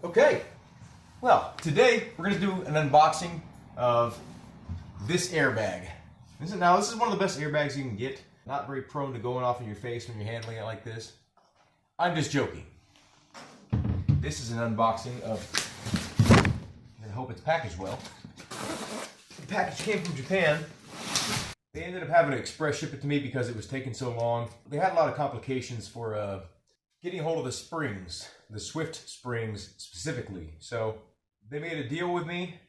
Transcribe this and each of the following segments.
Okay, well, today we're going to do an unboxing of this airbag. This is one of the best airbags you can get. Not very prone to going off in your face when you're handling it like this. I'm just joking. This is an unboxing of, I hope it's packaged well. The package came from Japan. They ended up having to express ship it to me because it was taking so long. They had a lot of complications for getting a hold of the springs, the Swift springs specifically. So they made a deal with me.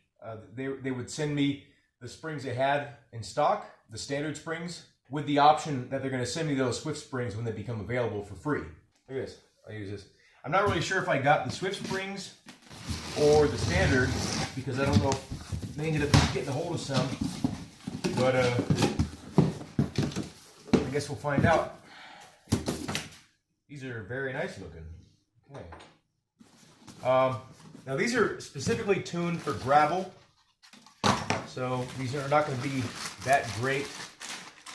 They would send me the springs they had in stock, the standard springs, with the option that they're going to send me those Swift springs when they become available for free. Look at this. I'll use this. I'm not really sure if I got the Swift springs or the standard because I don't know if they ended up getting a hold of some. But I guess we'll find out. These are very nice looking. Okay. Now these are specifically tuned for gravel, so these are not going to be that great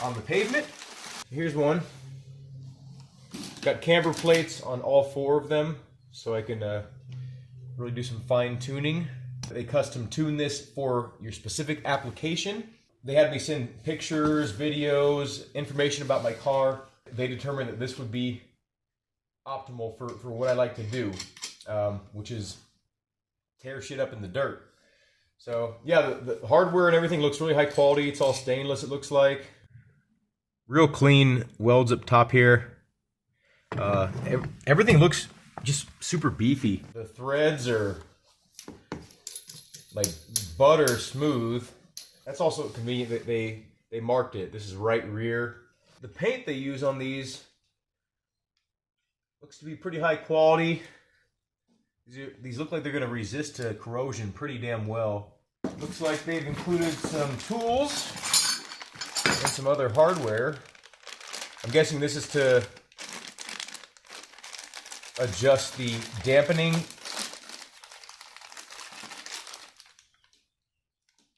on the pavement. Here's one. It's got camber plates on all four of them, so I can really do some fine tuning. They custom tune this for your specific application. They had me send pictures, videos, information about my car. They determined that this would be optimal for what I like to do, which is tear shit up in the dirt. So yeah, the hardware and everything looks really high quality. It's all stainless, it looks like. Real clean welds up top here. Everything looks just super beefy. The threads are like butter smooth. That's also convenient that they marked it. This is right rear. The paint they use on these looks to be pretty high quality. These look like they're going to resist corrosion pretty damn well. Looks like they've included some tools and some other hardware. I'm guessing this is to adjust the dampening.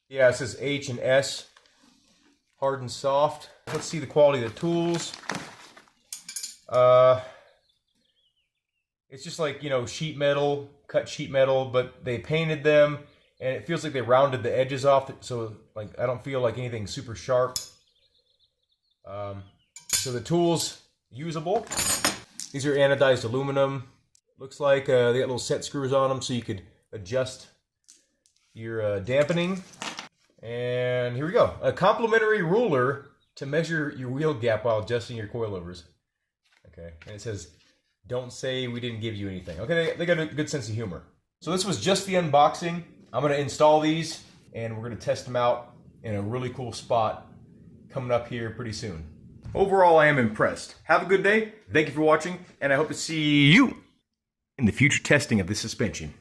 Yeah, it says H and S, hard and soft. Let's see the quality of the tools. It's just like, you know, sheet metal, cut sheet metal, but they painted them and it feels like they rounded the edges off, so like I don't feel like anything super sharp. So the tool's usable. These are anodized aluminum. Looks like they got little set screws on them so you could adjust your dampening. And here we go. A complimentary ruler to measure your wheel gap while adjusting your coilovers. Okay, and it says, don't say we didn't give you anything. Okay, they got a good sense of humor. So this was just the unboxing. I'm going to install these and we're going to test them out in a really cool spot coming up here pretty soon. Overall, I am impressed. Have a good day. Thank you for watching, and I hope to see you in the future testing of this suspension.